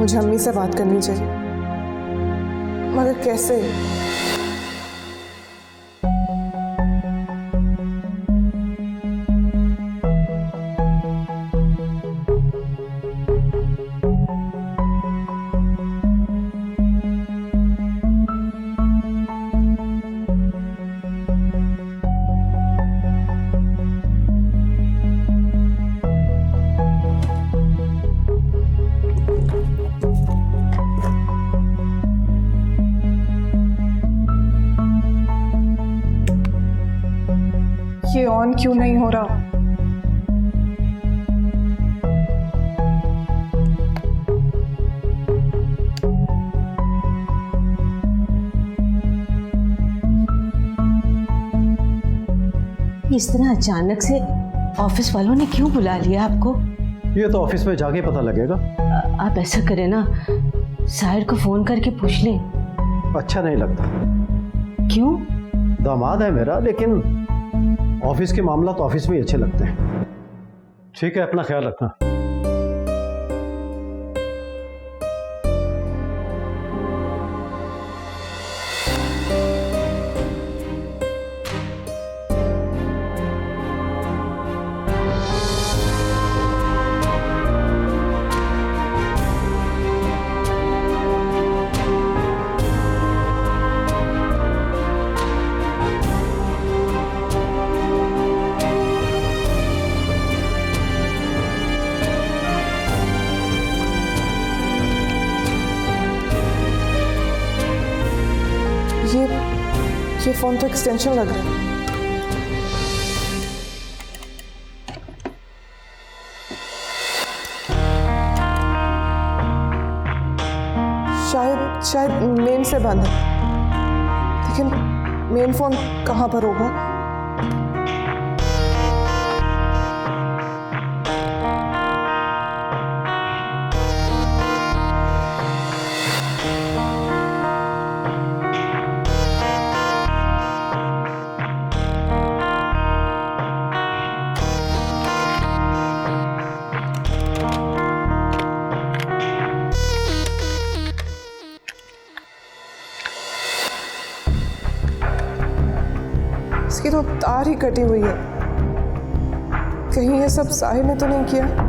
मुझे अम्मी से बात करनी चाहिए, मगर कैसे? ये ऑन क्यों नहीं हो रहा? इस तरह अचानक से ऑफिस वालों ने क्यों बुला लिया आपको? ये तो ऑफिस में जाके पता लगेगा। आप ऐसा करें ना, साहिर को फोन करके पूछ लें। अच्छा नहीं लगता। क्यों? दामाद है मेरा, लेकिन ऑफिस के मामला तो ऑफिस में ही अच्छे लगते हैं। ठीक है, अपना ख्याल रखना। ये फोन तो एक्सटेंशन लग रहा है। शायद मेन से बंद है, लेकिन मेन फोन कहाँ पर होगा? इसकी तो तार ही कटी हुई है। कहीं ये सब साहिर ने तो नहीं किया?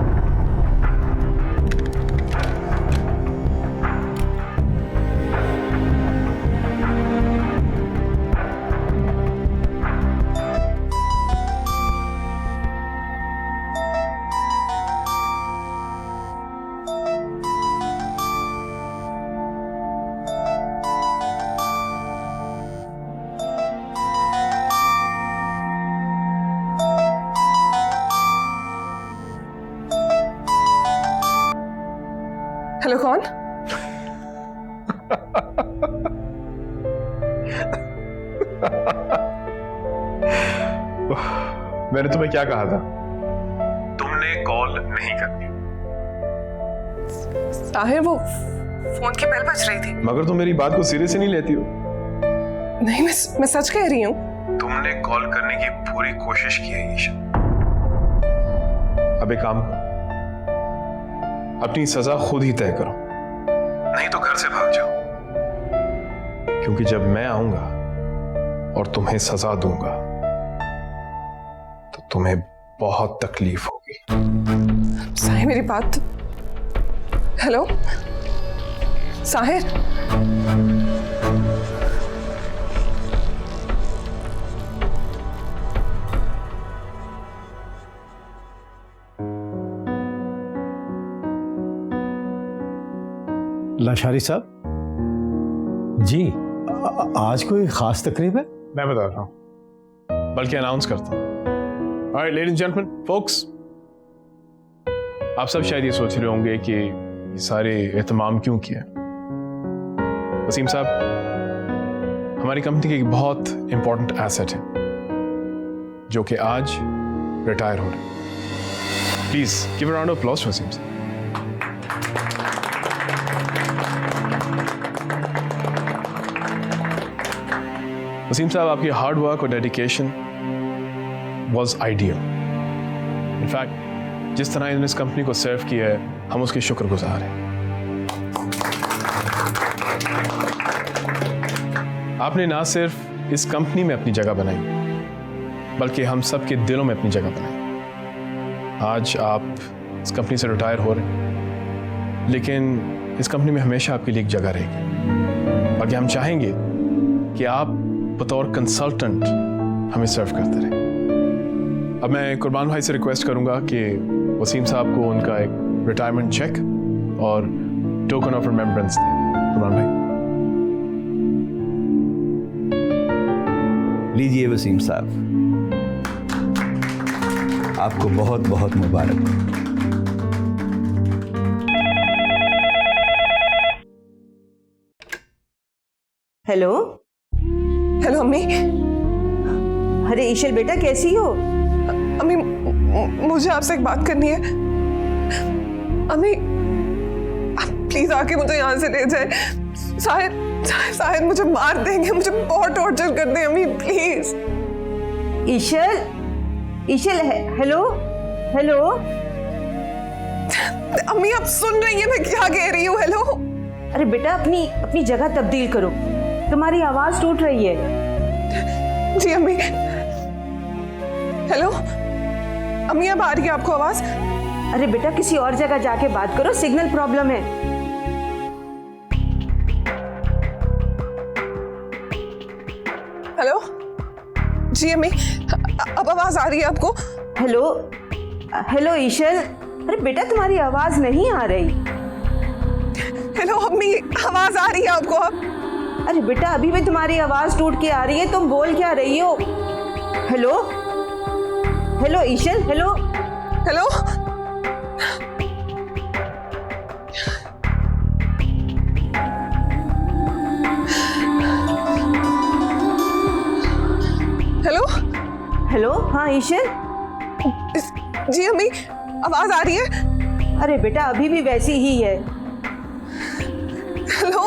हेलो, कौन? मैंने तुम्हें क्या कहा था? तुमने कॉल नहीं करनी। साहिर, वो फोन की बेल बज रही थी। मगर तुम मेरी बात को सिरे से नहीं लेती हो। नहीं, मैं सच कह रही हूँ। तुमने कॉल करने की पूरी कोशिश की है ईशा। अब एक काम करो, अपनी सजा खुद ही तय करो, नहीं तो घर से भाग जाओ। क्योंकि जब मैं आऊंगा और तुम्हें सजा दूंगा तो तुम्हें बहुत तकलीफ होगी। साहिर, मेरी बात। हेलो साहिर, लाशारी साहब जी, आज कोई खास तकरीब है? मैं बताता हूं, बल्कि अनाउंस करता हूं। Alright, ladies and gentlemen, folks, आप सब शायद ये सोच रहे होंगे कि ये सारे एहतमाम क्यों किया। वसीम साहब हमारी कंपनी की एक बहुत इंपॉर्टेंट एसेट है जो कि आज रिटायर हो रहे हैं। Please give a round of applause Wasim Sahab. Wasim Sahab, आपकी हार्ड वर्क और डेडिकेशन वॉज आइडियल। इनफैक्ट जिस तरह इन्होंने इस कंपनी को सर्व किया है, हम उसके शुक्रगुजार हैं। आपने ना सिर्फ इस कंपनी में अपनी जगह बनाई, बल्कि हम सब के दिलों में अपनी जगह बनाई। आज आप इस कंपनी से रिटायर हो रहे हैं, लेकिन इस कंपनी में हमेशा आपके लिए एक जगह रहेगी। बाकी हम चाहेंगे कि आप बतौर कंसल्टेंट हमें सर्व करते रहें। अब मैं कुर्बान भाई से रिक्वेस्ट करूंगा कि वसीम साहब को उनका एक रिटायरमेंट चेक और टोकन ऑफ रिमेम्बरेंस दें। कुर्बान भाई, लीजिए वसीम साहब, आपको बहुत बहुत मुबारक। हेलो। हेलो अम्मी। अरे ईशल बेटा, कैसी हो? अम्मी मुझे आपसे एक बात करनी है। अम्मी आप प्लीज आके मुझे यहाँ से ले जाए। शायद मुझे मार देंगे, मुझे बहुत टॉर्चर करते हैं अम्मी, प्लीज। ईशल hello hello. अम्मी आप सुन रही है मैं क्या कह रही हूँ? हेलो। अरे बेटा, अपनी जगह तब्दील करो, तुम्हारी आवाज टूट रही है। जी अम्मी। हेलो अम्मी, अब आ रही है आपको आवाज? अरे बेटा, किसी और जगह जाके बात करो, सिग्नल प्रॉब्लम है। हेलो। जी अम्मी, अब आवाज आ रही है आपको? हेलो ईशल। अरे बेटा, तुम्हारी आवाज नहीं आ रही। हेलो अम्मी, आवाज आ रही है आपको अब? अरे बेटा, अभी भी तुम्हारी आवाज टूट के आ रही है, तुम बोल क्या रही हो? Hello Ishal, hello. Hello. Hello. हाँ ईशल। जी अम्मी, आवाज आ रही है? अरे बेटा, अभी भी वैसी ही है। Hello.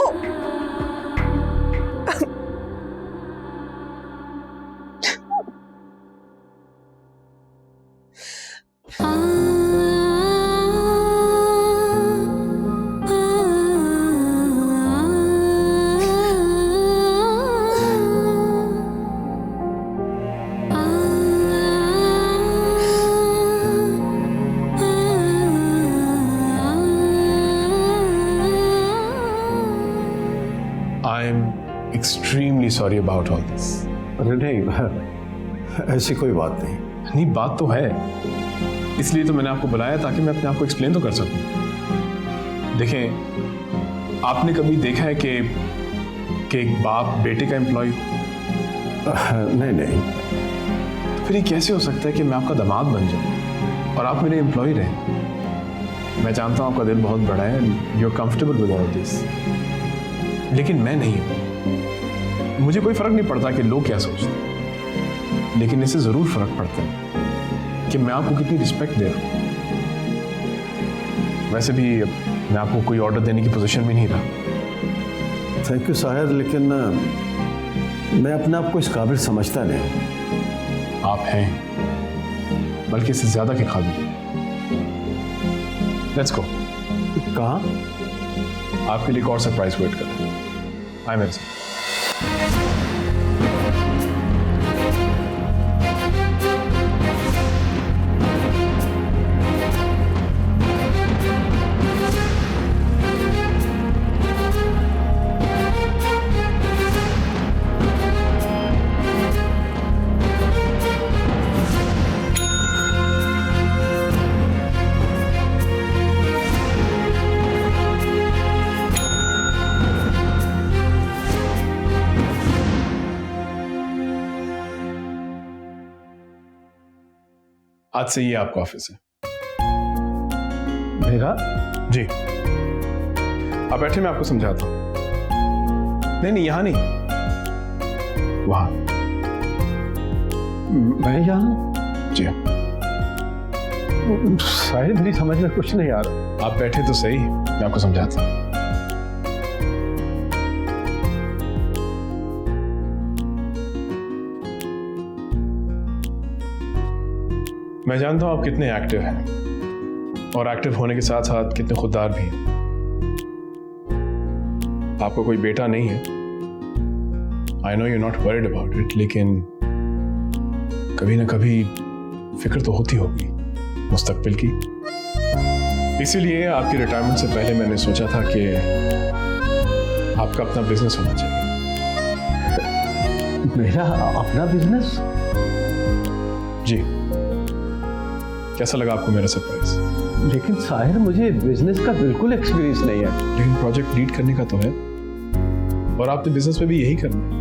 I am extremely sorry about all this. अरे नहीं, ऐसी कोई बात नहीं। नहीं, बात तो है, इसलिए तो मैंने आपको बुलाया ताकि मैं अपने आप को एक्सप्लेन तो कर सकूं। देखें, आपने कभी देखा है कि एक बाप बेटे का एम्प्लॉय हो? नहीं। तो फिर ये कैसे हो सकता है कि मैं आपका दामाद बन जाऊं और आप मेरे एम्प्लॉय रहें? मैं जानता हूं आपका दिल बहुत बड़ा है, you are comfortable with all this, लेकिन मैं नहीं हूं। मुझे कोई फर्क नहीं पड़ता कि लोग क्या सोचते हैं, लेकिन इससे जरूर फर्क पड़ता है कि मैं आपको कितनी रिस्पेक्ट दे रहा हूं। वैसे भी मैं आपको कोई ऑर्डर देने की पोजीशन में नहीं रहा। थैंक यू शायद, लेकिन मैं अपने आप को इस काबिल समझता नहीं। आप हैं, बल्कि इससे ज्यादा के काबिल। Let's go. कहाँ? आपके लिए एक और सरप्राइज वेट कर रहे हैं। आए मेरे साथ। आज से ये आपका ऑफिस है। मेरा? जी, आप बैठे, मैं आपको समझाता हूं। नहीं, यहां नहीं, वहां। मैं यहाँ? जी शायद मेरी समझ में कुछ नहीं आ रहा। आप बैठे तो सही, मैं आपको समझाता हूं। मैं जानता हूं आप कितने एक्टिव हैं और एक्टिव होने के साथ साथ कितने खुददार भी हैं। आपको कोई बेटा नहीं है I know you not worried about it, लेकिन कभी ना कभी फिक्र तो होती होगी मुस्तकबिल की। इसीलिए आपकी रिटायरमेंट से पहले मैंने सोचा था कि आपका अपना बिजनेस होना चाहिए। मेरा अपना बिजनेस? जी, कैसा लगा आपको मेरा सरप्राइज? लेकिन साहिर, मुझे बिजनेस का बिल्कुल एक्सपीरियंस नहीं है। लेकिन प्रोजेक्ट लीड करने का तो है, और आपने बिजनेस में भी यही करना है।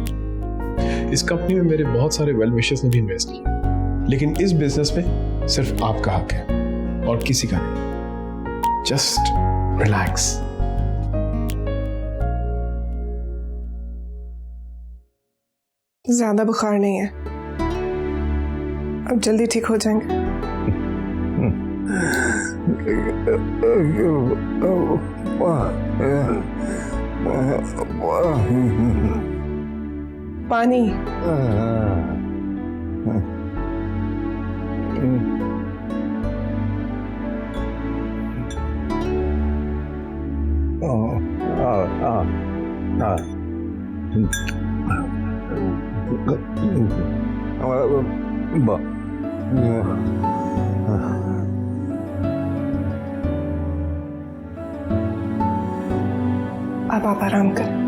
इस कंपनी में मेरे बहुत सारे वेल विशर्स ने भी इन्वेस्ट किया, लेकिन इस बिजनेस में सिर्फ आपका हक है और किसी का नहीं। Just relax. ज्यादा बुखार नहीं है, अब जल्दी ठीक हो जाएंगे। पानी। अब आप आराम करें।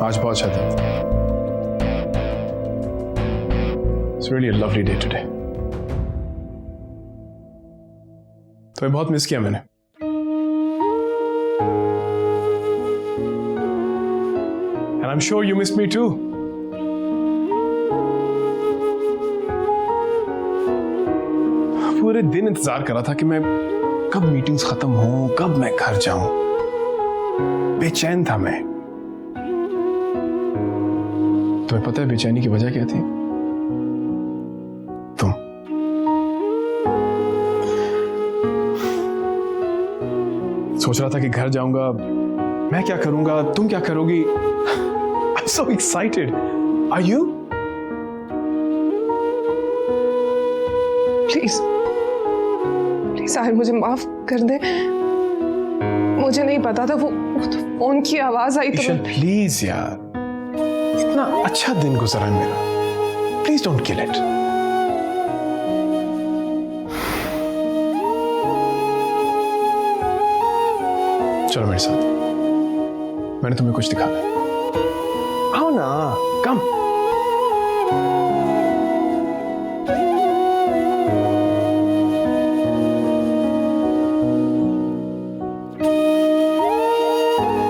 आज बहुत अच्छा दिन था। It's really a lovely day today. तुम्हें बहुत मिस किया मैंने। And I'm sure you miss me too. पूरे दिन इंतजार कर रहा था कि मैं कब मीटिंग्स खत्म हों, कब मैं घर जाऊं। बेचैन था मैं। तुम्हें पता है बेचैनी की वजह क्या थी? तुम। सोच रहा था कि घर जाऊंगा, मैं क्या करूंगा, तुम क्या करोगी। I'm so excited. Are you? Please please Sahir, मुझे माफ कर दे। मुझे नहीं पता था, वो तो फोन की आवाज आई तो प्लीज यार, इतना अच्छा दिन गुजरा है मेरा। Please don't kill it. चलो मेरे साथ, मैंने तुम्हें कुछ दिखाना है। आओ ना, कम।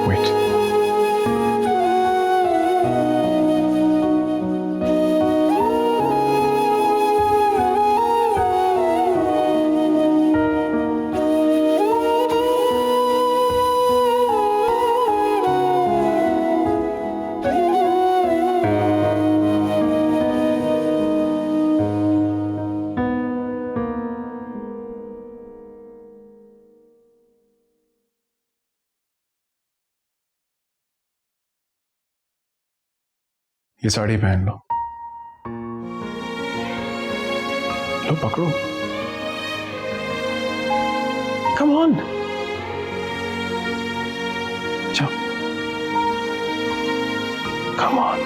वेट। ये साड़ी पहन लो। लो पकड़ो। Come on. जाओ। Come on.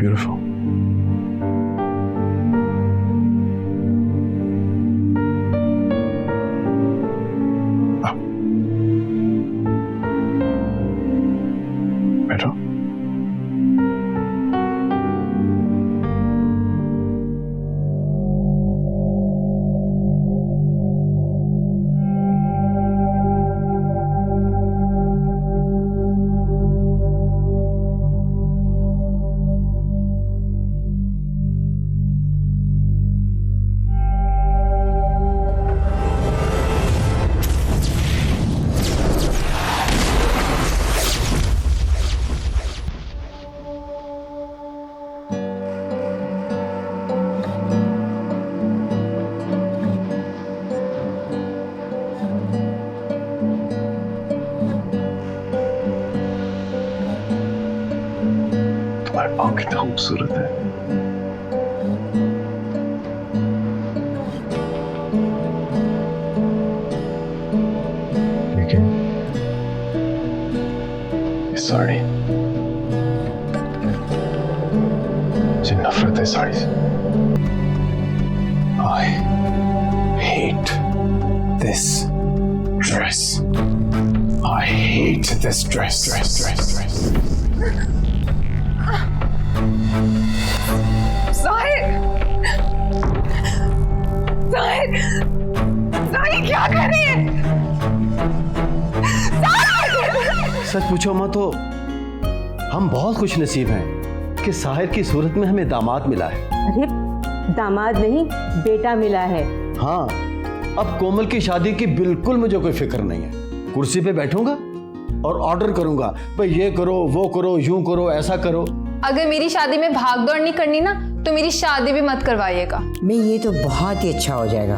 beautiful. आओ। बैठो। तुम्हारे पाँव कितना खूबसूरत है। लेकिन ये साड़ी, मुझे नफरत है साड़ी से। I hate this dress. I hate this dress. Sahir क्या कर रही है? सच पूछो माँ तो हम बहुत खुश नसीब हैं कि साहिर की सूरत में हमें दामाद मिला है। अरे दामाद नहीं, बेटा मिला है। हाँ, अब कोमल की शादी की बिल्कुल मुझे कोई फिक्र नहीं है। कुर्सी पे बैठूंगा और ऑर्डर करूंगा, भाई ये करो, वो करो, यूं करो, ऐसा करो। अगर मेरी शादी में भाग दौड़ नहीं करनी ना, तो मेरी शादी भी मत करवाइएगा। नहीं, ये तो बहुत ही अच्छा हो जाएगा,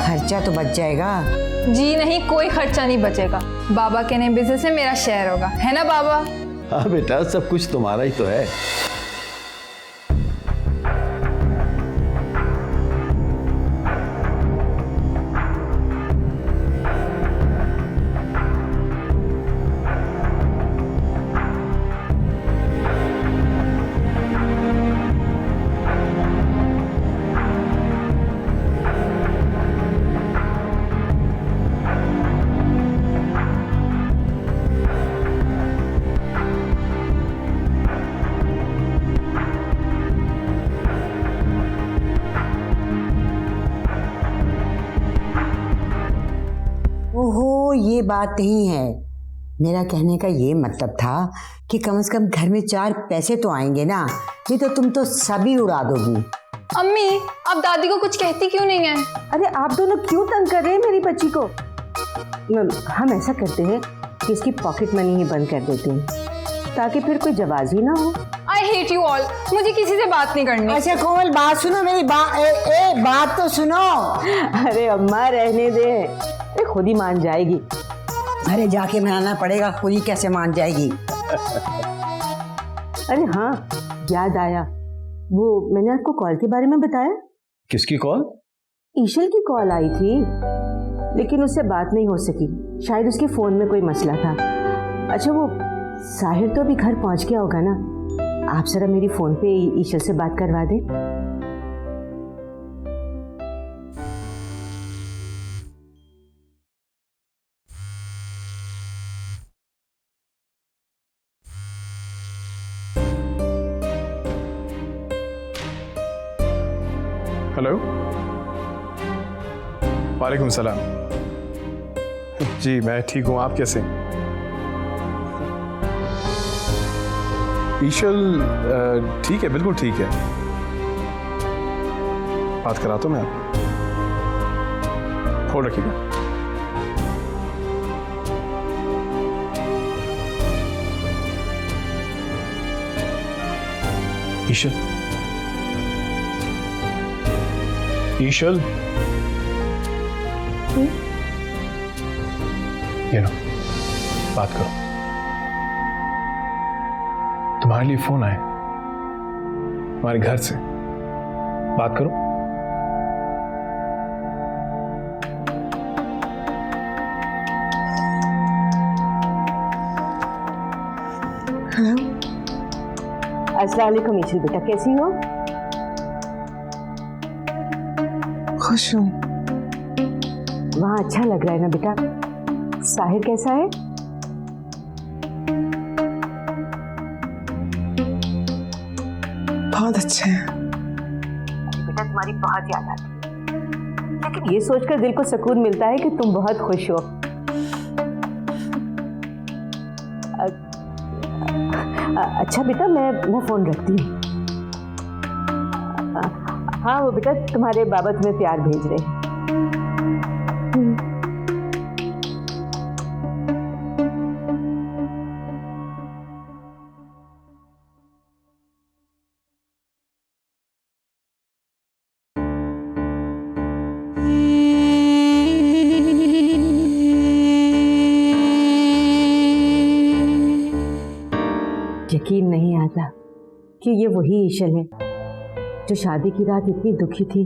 खर्चा तो बच जाएगा। जी नहीं, कोई खर्चा नहीं बचेगा। बाबा के नए बिजनेस में मेरा शेयर होगा, है ना बाबा? हाँ बेटा, सब कुछ तुम्हारा ही तो है। ओहो, ये बात नहीं है। मेरा कहने का ये मतलब था कि कम से कम घर में 4 पैसे तो आएंगे ना, नहीं तो तुम तो सभी उड़ा दोगी। अम्मी, आप दादी को कुछ कहती क्यों नहीं है? अरे आप दोनों क्यों तंग कर रहे हैं मेरी बच्ची को? हम ऐसा करते हैं कि इसकी पॉकेट मनी ही बंद कर देते हैं, ताकि फिर कोई जवाब ही ना हो। I hate you all. मुझे किसी से बात नहीं करनी। अच्छा कोमल, बात सुनो मेरी। बात तो सुनो। अरे अम्मा रहने दे, अरे खुद ही मान जाएगी। अरे जाके मनाना पड़ेगा, खुद ही कैसे मान जाएगी। अरे हाँ, याद आया, वो मैंने आपको कॉल के बारे में बताया। किसकी कॉल? ईशल की कॉल आई थी, लेकिन उससे बात नहीं हो सकी। शायद उसके फोन में कोई मसला था। अच्छा, वो साहिर तो अभी घर पहुंच गया होगा ना? आप जरा मेरी फोन पे ईशल से बात करवा दें। हेलो, वालेकुम सलाम। जी मैं ठीक हूँ, आप कैसे? ईशल ठीक है, बिल्कुल ठीक है। बात कराता हूँ मैं आपको, फोन रखिएगा। ईशल, ईशल, ये लो, बात करो। तुम्हारे लिए फोन आए, तुम्हारे घर से। बात करो। अस्सलाम वालेकुम ईशल बेटा, कैसी हो? खुश हूँ। वहाँ अच्छा लग रहा है ना बेटा? साहिर कैसा है? बहुत अच्छे हैं। बेटा तुम्हारी बहुत याद आती है, लेकिन ये सोचकर दिल को सुकून मिलता है कि तुम बहुत खुश हो। अच्छा बेटा, मैं फोन रखती हूँ। हाँ वो बेटा, तुम्हारे बाबा तुम्हें प्यार भेज रहे हैं। यकीन नहीं आता कि ये वही ईशल है जो शादी की रात इतनी दुखी थी।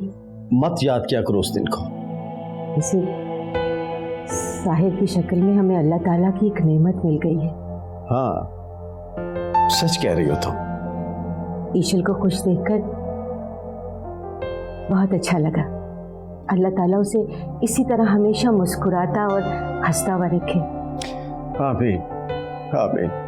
मत याद क्या करो उस दिन को। इसे साहिर की शक्ल में हमें अल्लाह ताला की एक नेमत मिल गई है। हाँ सच कह रही हो तुम। ईशल को खुश देखकर बहुत अच्छा लगा। अल्लाह ताला उसे इसी तरह हमेशा मुस्कुराता और हंसता हुआ रखे। आमीन आमीन।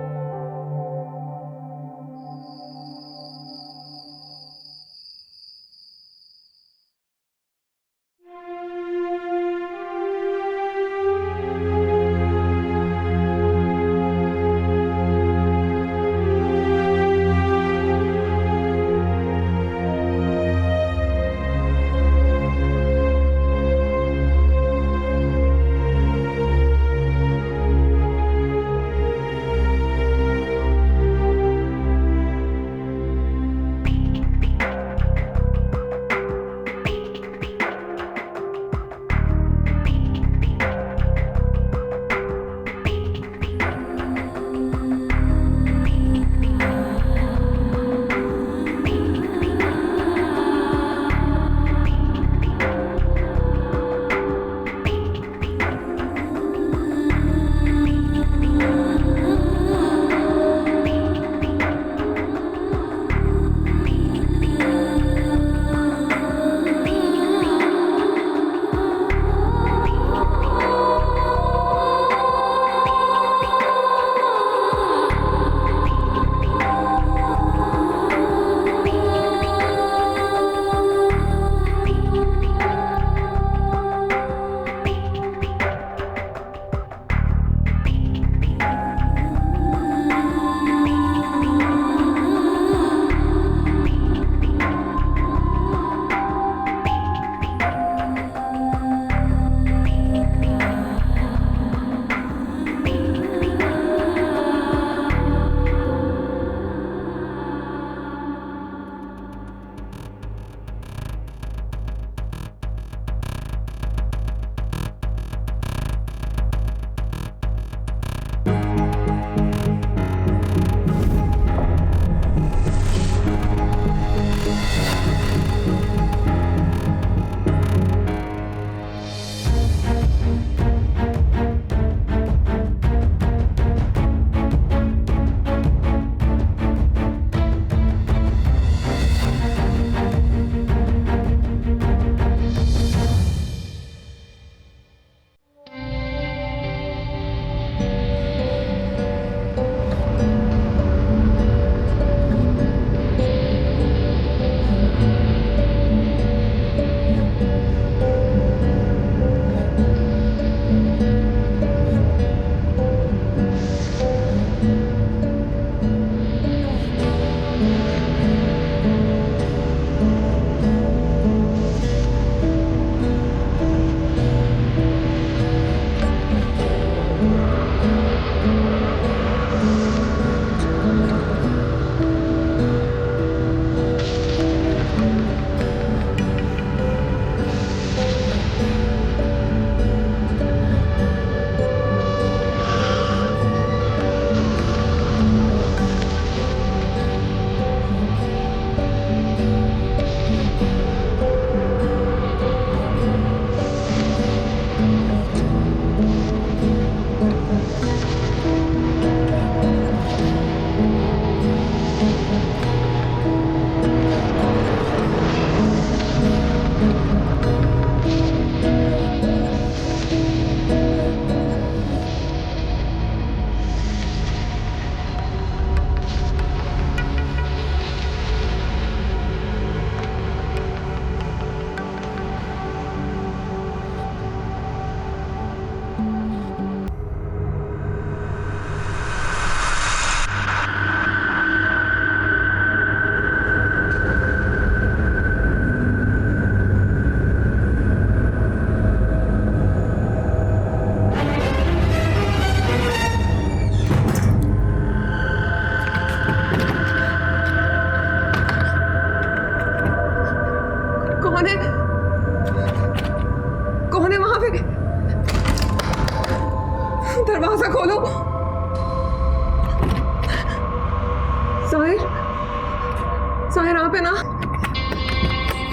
ना।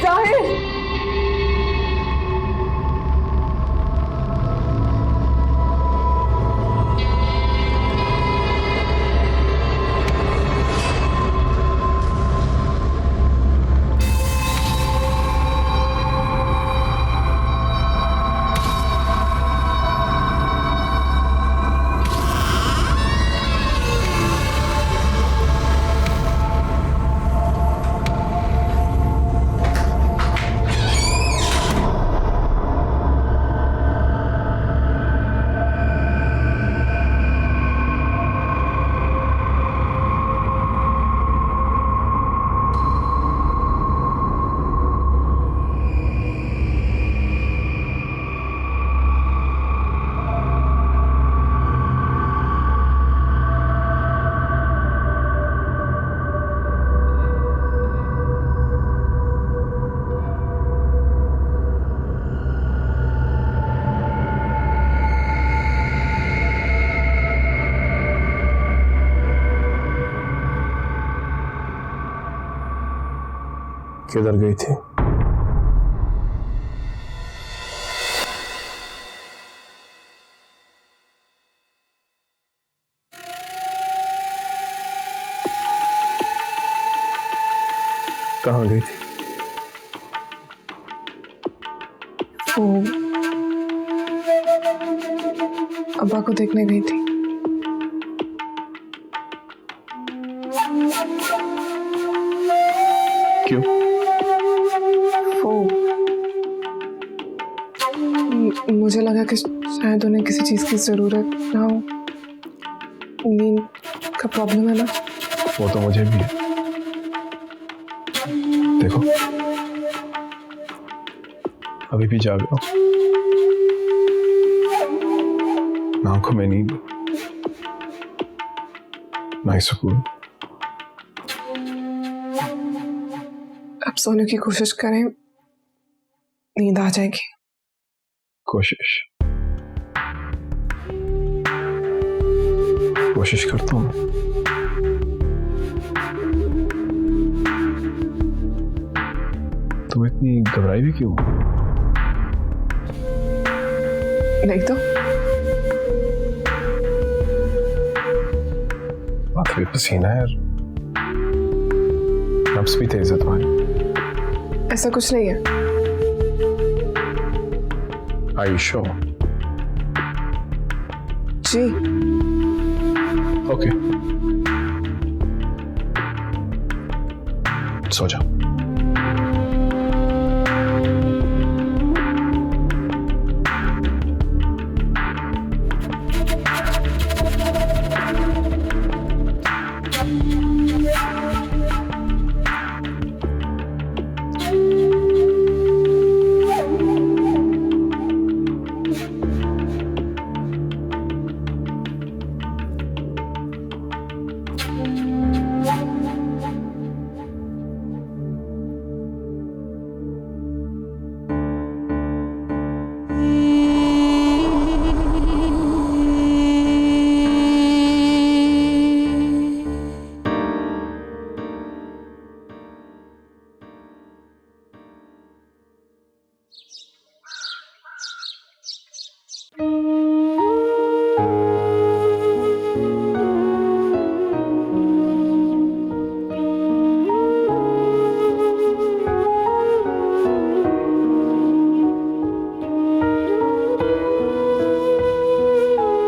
साहिर, किधर गई थी? कहाँ गई थी? वो अब्बा को देखने गई थी। क्यों? मुझे लगा कि शायद उन्हें किसी चीज की जरूरत ना हो। नींद का प्रॉब्लम है ना। वो तो मुझे भी है। देखो, अभी भी जाग रहा हूं, ना आंखों में नींद, ना ही सुकून। अब सोने की कोशिश करें, नींद आ जाएगी। कोशिश करता हूं। तुम इतनी घबराई भी क्यों? नहीं तो माथे पे पसीना है, नब्ज भी तेज है तुम्हारी। ऐसा कुछ नहीं है। Are you sure? Ji. Okay. सो जाओ।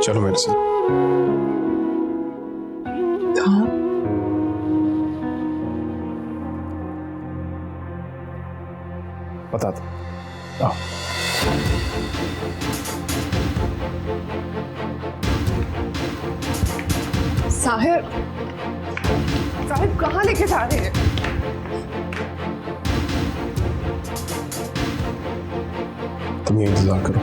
चलो मेरे साथ। हाँ। बता दो। आओ। साहिर, साहिर कहाँ लेके जा रहे हैं? तुम ये इंतजार करो।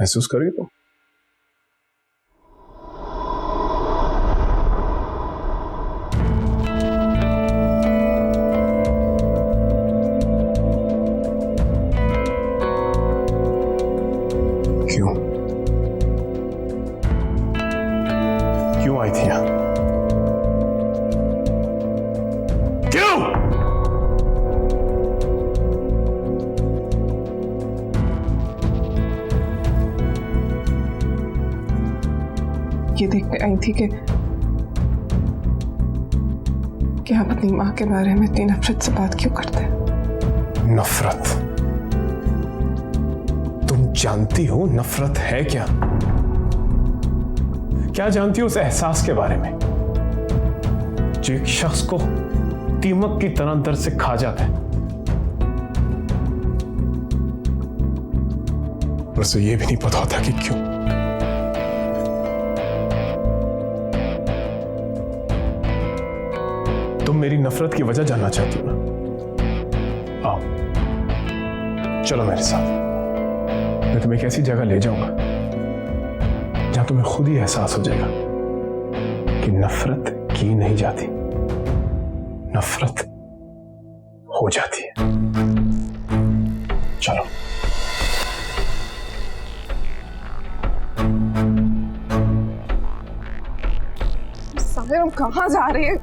महसूस करोगे तुम? क्यों क्यों आई थी यहां? क्यों? ये देखने आई थी कि आप अपनी माँ के बारे में इतनी नफरत से बात क्यों करते हैं? नफरत? तुम जानती हो नफरत है क्या? क्या जानती हो उस एहसास के बारे में जो एक शख्स को दीमक की तरह अंदर से खा जाता है? मुझे ये भी नहीं पता होता कि क्यों। तुम मेरी नफरत की वजह जानना चाहती हो ना? आओ चलो मेरे साथ, मैं तुम्हें एक ऐसी जगह ले जाऊंगा जहां तुम्हें खुद ही एहसास हो जाएगा कि नफरत की नहीं जाती, नफरत हो जाती है। चलो। साहिर, हम कहाँ जा रहे हैं?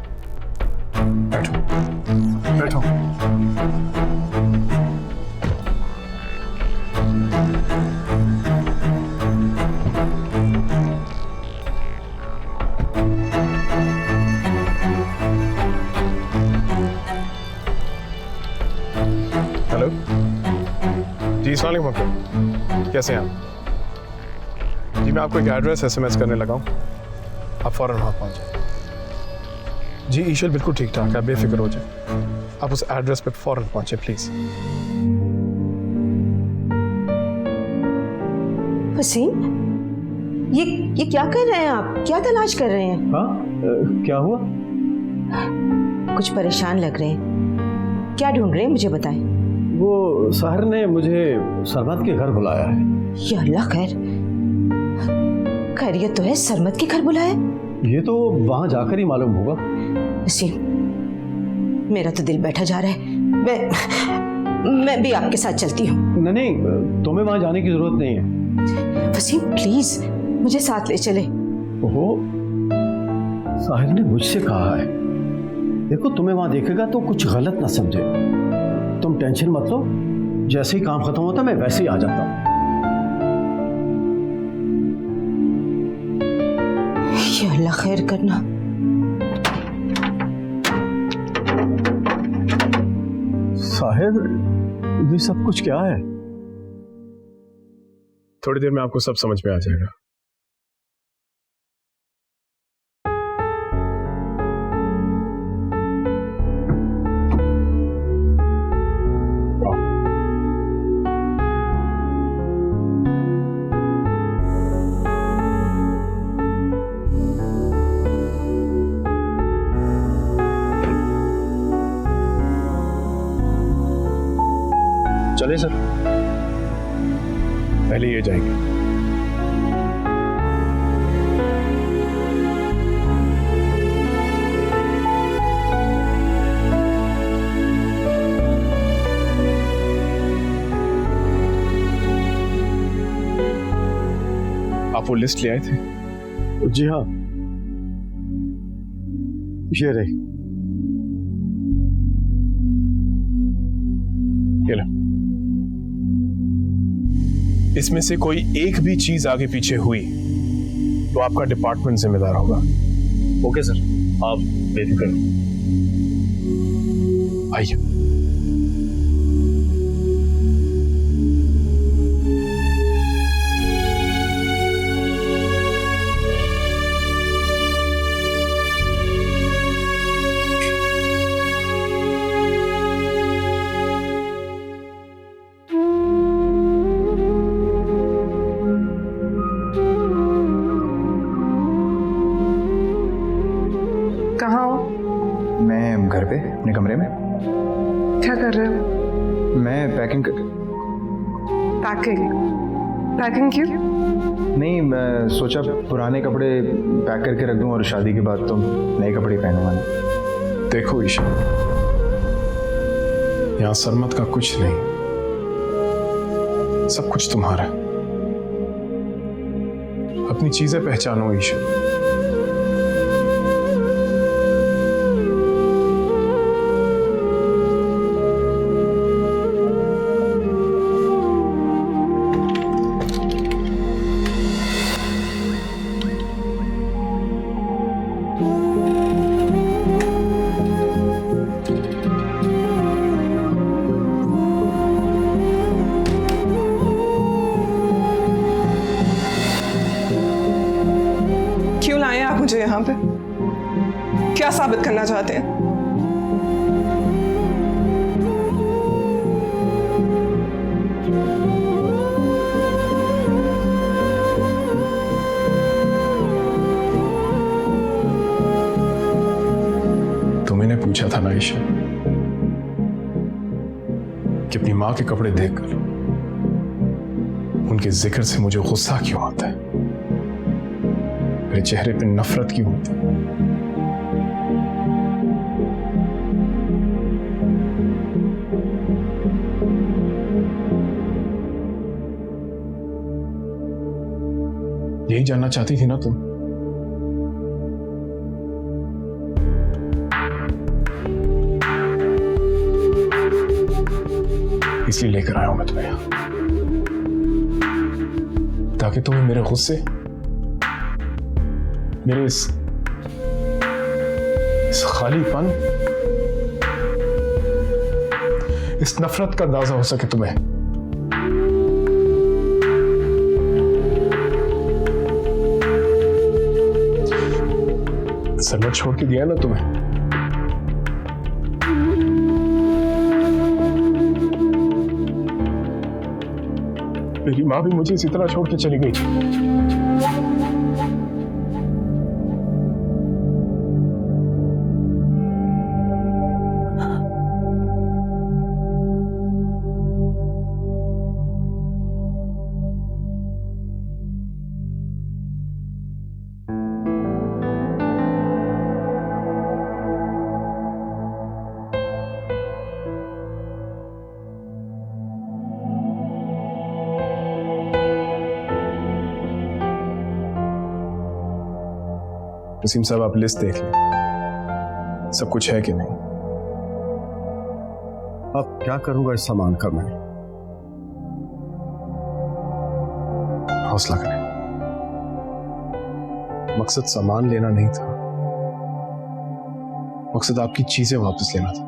बैठो बैठो। हेलो जी, अस्सलाम वालेकुम अंकल, कैसे हैं आप? जी मैं आपको एक एड्रेस SMS करने लगा हूँ, आप फौरन वहाँ पहुँच जाए। जी ईशल बिल्कुल ठीक ठाक है, आप बेफिक्र हो जाए, आप उस एड्रेस पे फौरन पहुंचे प्लीज। वसीम, ये क्या कर रहे हैं आप? क्या तलाश कर रहे हैं? हाँ क्या हुआ? कुछ परेशान लग रहे हैं, क्या ढूंढ रहे हैं मुझे बताएं। वो साहिर ने मुझे सरमत के घर बुलाया है। या अल्लाह, खैरियत तो है? सरमत के घर बुलाया? ये तो वहां जाकर ही मालूम होगा। वसीम, मेरा तो दिल बैठा जा रहा है, मैं भी आपके साथ चलती हूँ। नहीं, तुम्हें वहां जाने की जरूरत नहीं है। वसीम प्लीज मुझे साथ ले चले। ओहो, साहिर ने मुझसे कहा है, देखो तुम्हें वहां देखेगा तो कुछ गलत ना समझे। तुम टेंशन मत लो, जैसे ही काम खत्म होता मैं वैसे ही आ जाता हूँ। या अल्लाह खैर करना। साहिर, ये सब कुछ क्या है? थोड़ी देर में आपको सब समझ में आ जाएगा। चले सर, पहले ये जाएंगे। आप वो लिस्ट ले आए थे? जी हाँ, ये रही। ये लो। इसमें से कोई एक भी चीज आगे पीछे हुई तो आपका डिपार्टमेंट जिम्मेदार होगा। ओके सर, आप बेफिक्र रहो। आइए। कहाँ हो? मैं घर पे अपने कमरे में। क्या कर रहे हो? मैं पैकिंग पैकिंग? पैकिंग क्यों? नहीं, मैं सोचा पुराने कपड़े पैक करके रख दूं और शादी के बाद तो नए कपड़े पहनूंगा। देखो ईशा, यहाँ सरमत का कुछ नहीं, सब कुछ तुम्हारा है। अपनी चीजें पहचानो ईशा। क्यों लाए हैं आप मुझे यहाँ पे? क्या साबित करना चाहते हैं? तुमने पूछा था ना ईशा कि अपनी मां के कपड़े देखकर उनके जिक्र से मुझे गुस्सा क्यों आता है, मेरे चेहरे पे नफरत क्यों होती है। यही जानना चाहती थी ना तुम? इसलिए लेकर आया हूं मैं तुम्हें यहां, ताकि तुम्हें मेरे गुस्से, मेरे इस खालीपन, इस नफरत का अंदाजा हो सके तुम्हें। सरमत छोड़ के दिया ना तुम्हें, मेरी मां भी मुझे इसी तरह छोड़ के चली गई। वसीम साहब, आप लिस्ट देख लें, सब कुछ है कि नहीं। अब क्या करूंगा इस सामान का मैं? हौसला करें, मकसद सामान लेना नहीं था, मकसद आपकी चीजें वापस लेना था,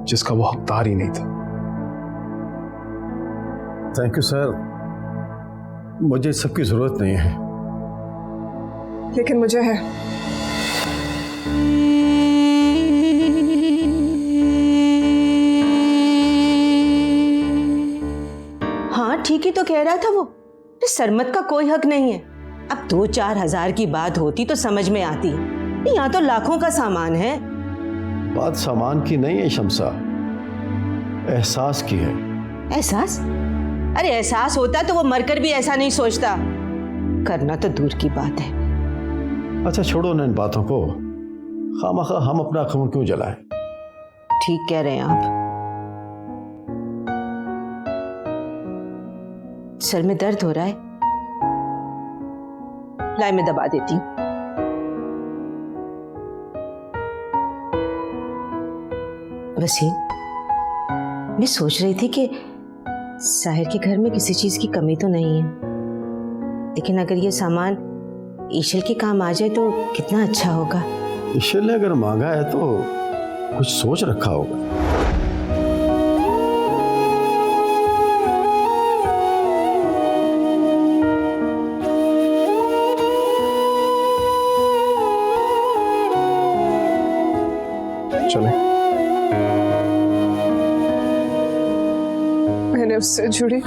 जिसका वो हकदार ही नहीं था। थैंक यू सर, मुझे इस सब की जरूरत नहीं है। लेकिन मुझे है। हाँ ठीक ही तो कह रहा था वो, सरमत का कोई हक नहीं है। अब 2-4 हजार की बात होती तो समझ में आती, यहाँ तो लाखों का सामान है। बात सामान की नहीं है शमसा, एहसास की है। एहसास? अरे एहसास होता तो वो मरकर भी ऐसा नहीं सोचता, करना तो दूर की बात है। अच्छा छोड़ो ना इन बातों को, खामखा हम अपना खून क्यों जलाएं? ठीक कह रहे हैं आप। सर में दर्द हो रहा है, लाई मैं दबा देती हूँ। वसीम, मैं सोच रही थी कि साहिर के घर में किसी चीज की कमी तो नहीं है, लेकिन अगर ये सामान ईशल के काम आ जाए तो कितना अच्छा होगा। ईशल ने अगर मांगा है तो कुछ सोच रखा होगा। चले, मैंने उससे जुड़ी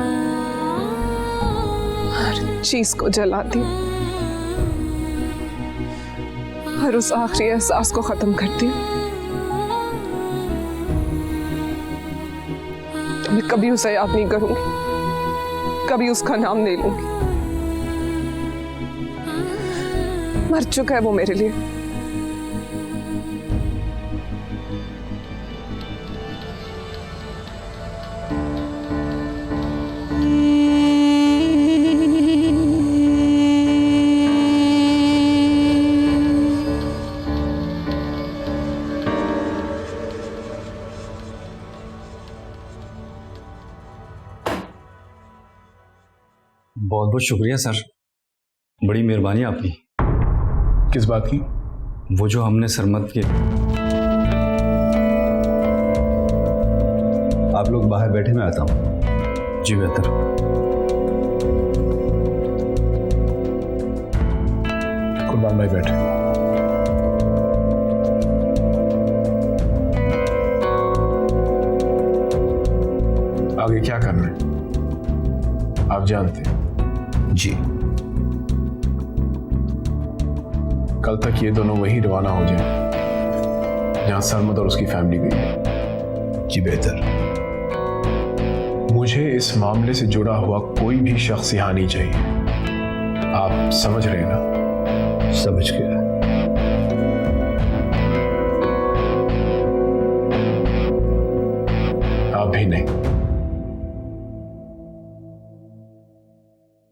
हर चीज को जला दी, हर उस आखिरी एहसास को खत्म कर दिया। तो मैं कभी उसे याद नहीं करूंगी, कभी उसका नाम नहीं लूंगी। मर चुका है वो मेरे लिए। बहुत बहुत शुक्रिया सर, बड़ी मेहरबानी आपकी। किस बात की? वो जो हमने सरमद के। आप लोग बाहर बैठे, मैं आता हूँ। जी बेहतर। कुर्बान भाई बैठे। आगे क्या करना है आप जानते हैं। जी। कल तक ये दोनों वहीं रवाना हो जाए जहां सरमद और उसकी फैमिली गई है। जी बेहतर। मुझे इस मामले से जुड़ा हुआ कोई भी शख्स यहां नहीं चाहिए। आप समझ रहे हैं ना? समझ गया। आप भी नहीं।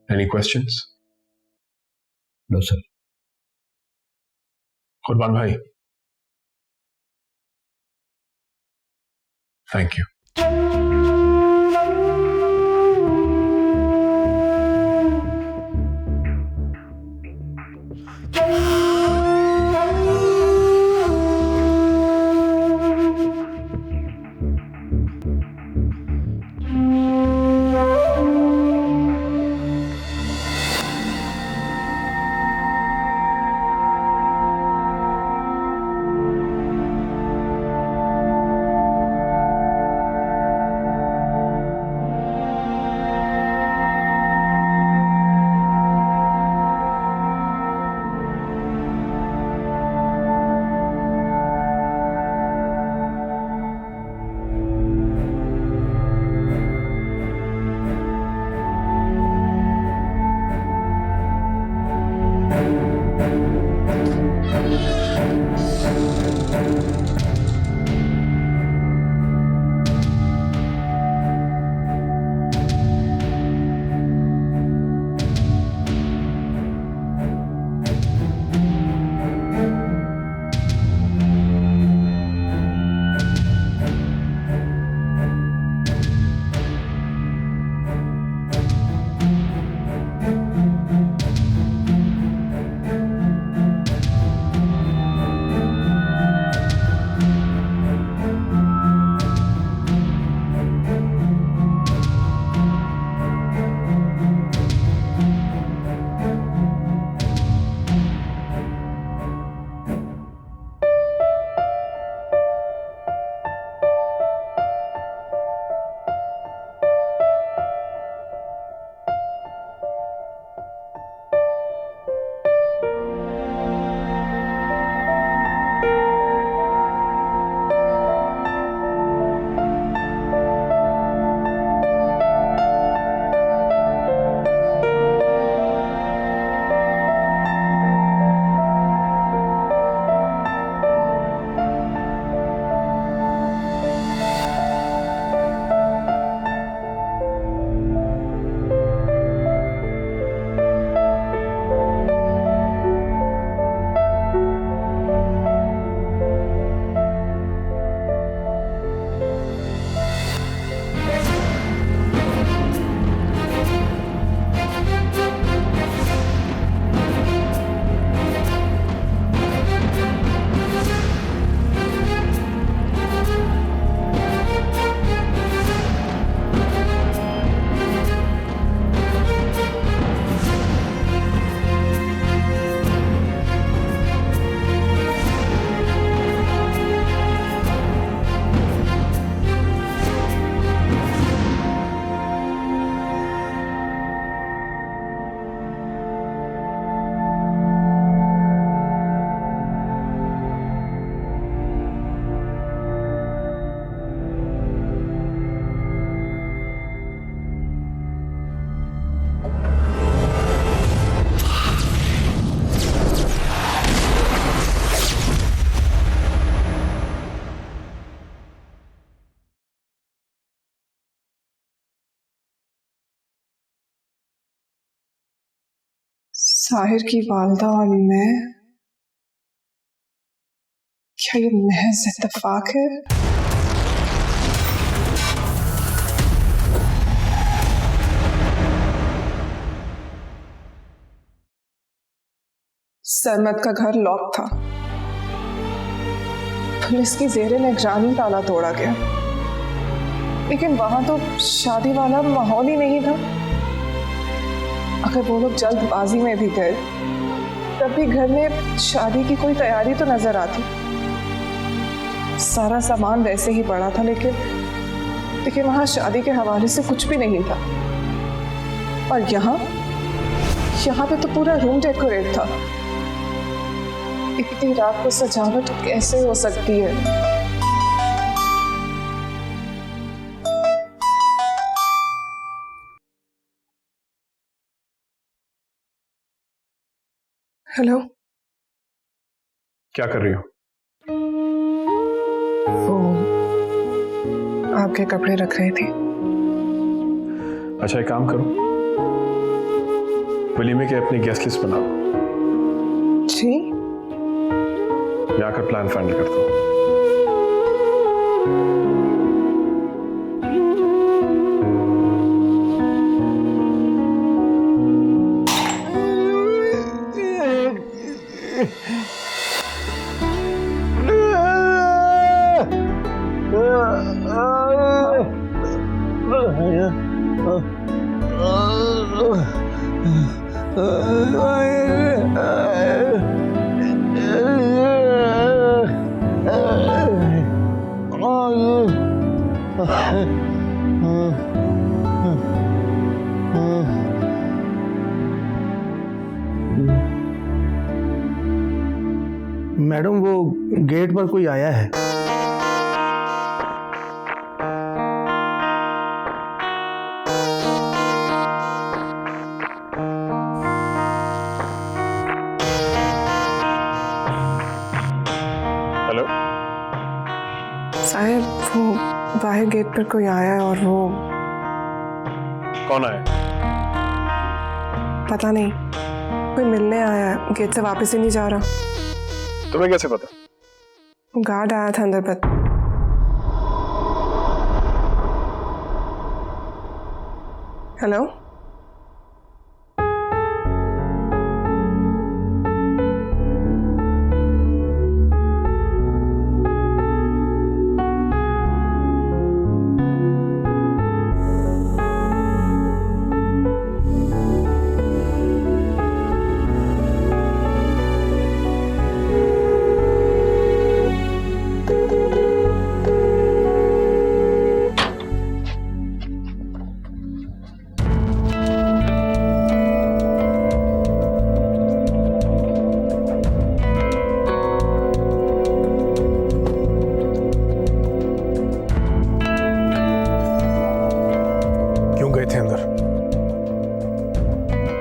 Any questions? No sir. Qurban भाई, थैंक यू। साहिर की वालदा और मैं, क्या ये महज इत्तेफाक है? सरमद का घर लॉक था। पुलिस की ज़ेरे निगरानी ताला तोड़ा गया, लेकिन वहां तो शादी वाला माहौल ही नहीं था। अगर वो लोग जल्दबाजी में भी गए तब भी घर में शादी की कोई तैयारी तो नजर आती। सारा सामान वैसे ही पड़ा था, लेकिन वहां शादी के हवाले से कुछ भी नहीं था। और यहाँ पे तो पूरा रूम डेकोरेट था। इतनी रात को सजावट कैसे हो सकती है? हेलो, क्या कर रही हो? वो आपके कपड़े रख रही थी। अच्छा, एक काम करो, वलीमे के अपनी गेस्ट लिस्ट बनाओ। जी, मैं आकर प्लान फाइनल करता हूँ। मैडम, वो गेट पर कोई आया है। हेलो, साहिर, वो बाहर गेट पर कोई आया है और वो कौन आया? पता नहीं, कोई मिलने आया है। गेट से वापस ही नहीं जा रहा। तुम्हें कैसे पता? गार्ड आया था अंदर पर। हेलो,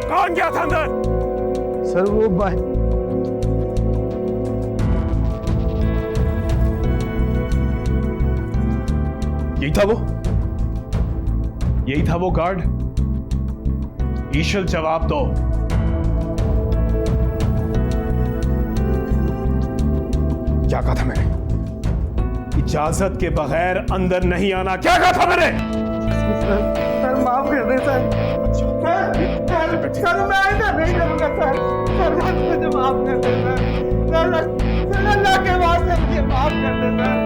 कौन गया था अंदर? सर, वो यही था वो गार्ड? ईशल, जवाब दो। क्या कहा था मैंने? इजाजत के बगैर अंदर नहीं आना। क्या कहा था मैंने? सर माफ कर दे सर। सर मैं ऐसा नहीं करूंगा सर। सर मुझे माफ कर दे सर। अल्लाह के वास्ते मुझे माफ कर दे सर।